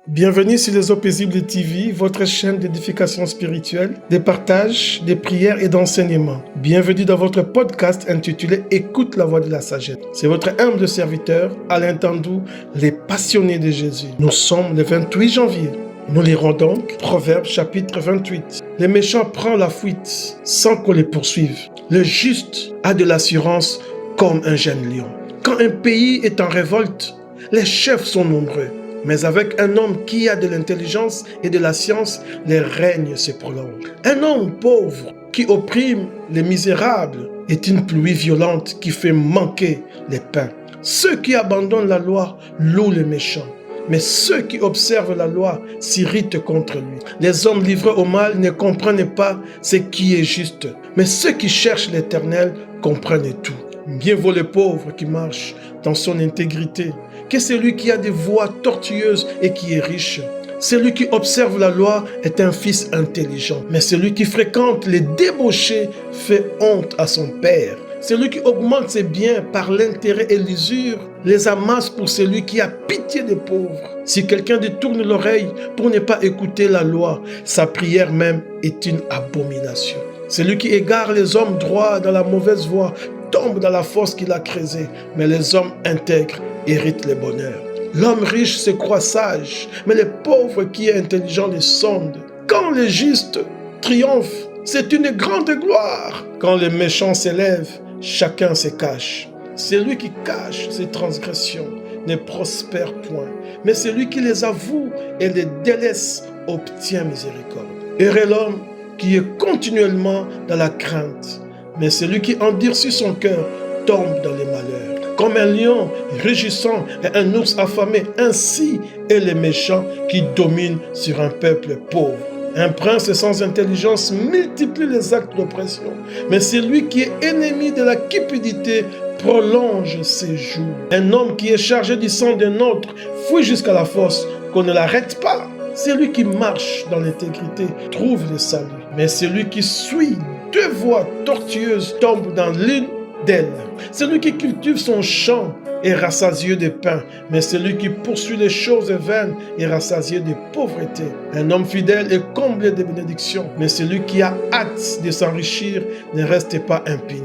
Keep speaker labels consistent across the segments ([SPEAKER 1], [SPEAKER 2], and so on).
[SPEAKER 1] Bienvenue sur les Eaux Paisibles TV, votre chaîne d'édification spirituelle, de partage, de prières et d'enseignement. Bienvenue dans votre podcast intitulé « Écoute la voix de la sagesse ». C'est votre humble serviteur, Alain Tandou, les passionnés de Jésus. Nous sommes le 28 janvier. Nous lirons donc Proverbes chapitre 28. Les méchants prennent la fuite sans qu'on les poursuive. Le juste a de l'assurance comme un jeune lion. Quand un pays est en révolte, les chefs sont nombreux. Mais avec un homme qui a de l'intelligence et de la science, les règnes se prolongent. Un homme pauvre qui opprime les misérables est une pluie violente qui fait manquer les pains. Ceux qui abandonnent la loi louent les méchants. Mais ceux qui observent la loi s'irritent contre lui. Les hommes livrés au mal ne comprennent pas ce qui est juste. Mais ceux qui cherchent l'Éternel comprennent tout. Mieux vaut le pauvre qui marche dans son intégrité que celui qui a des voies tortueuses et qui est riche. Celui qui observe la loi est un fils intelligent. Mais celui qui fréquente les débauchés fait honte à son père. Celui qui augmente ses biens par l'intérêt et l'usure les amasse pour celui qui a pitié des pauvres. Si quelqu'un détourne l'oreille pour ne pas écouter la loi, sa prière même est une abomination. Celui qui égare les hommes droits dans la mauvaise voie tombe dans la fosse qu'il a creusée, mais les hommes intègres héritent le bonheur. L'homme riche se croit sage, mais le pauvre qui est intelligent les sonde. Quand les justes triomphent, c'est une grande gloire. Quand les méchants s'élèvent, chacun se cache. Celui qui cache ses transgressions ne prospère point, mais celui qui les avoue et les délaisse obtient miséricorde. Heureux l'homme qui est continuellement dans la crainte, mais celui qui endurcit son cœur tombe dans les malheurs. Comme un lion rugissant et un ours affamé, ainsi est les méchants qui dominent sur un peuple pauvre. Un prince sans intelligence multiplie les actes d'oppression, mais celui qui est ennemi de la cupidité prolonge ses jours. Un homme qui est chargé du sang d'un autre fuit jusqu'à la fosse, qu'on ne l'arrête pas. Celui qui marche dans l'intégrité trouve le salut, mais celui qui suit deux voies tortueuses tombe dans l'une d'elles. Celui qui cultive son champ est rassasié de pain, mais celui qui poursuit les choses vaines est rassasié de pauvreté. Un homme fidèle est comblé de bénédictions, mais celui qui a hâte de s'enrichir ne reste pas impuni.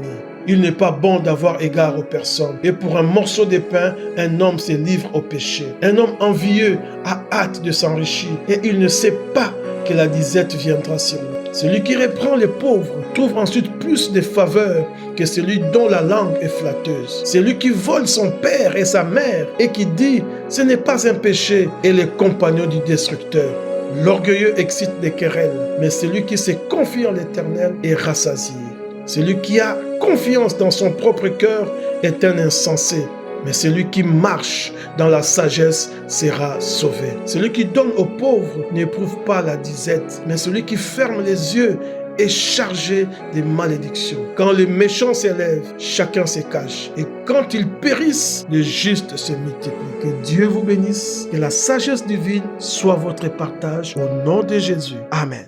[SPEAKER 1] Il n'est pas bon d'avoir égard aux personnes. Et pour un morceau de pain, un homme se livre au péché. Un homme envieux a hâte de s'enrichir et il ne sait pas que la disette viendra sur lui. Celui qui reprend les pauvres trouve ensuite plus de faveur que celui dont la langue est flatteuse. Celui qui vole son père et sa mère et qui dit « ce n'est pas un péché » est le compagnon du destructeur. L'orgueilleux excite des querelles, mais celui qui se confie en l'Éternel est rassasié. Celui qui a confiance dans son propre cœur est un insensé, mais celui qui marche dans la sagesse sera sauvé. Celui qui donne aux pauvres n'éprouve pas la disette, mais celui qui ferme les yeux est chargé de malédictions. Quand les méchants s'élèvent, chacun se cache. Et quand ils périssent, les justes se multiplient. Que Dieu vous bénisse, que la sagesse divine soit votre partage au nom de Jésus. Amen.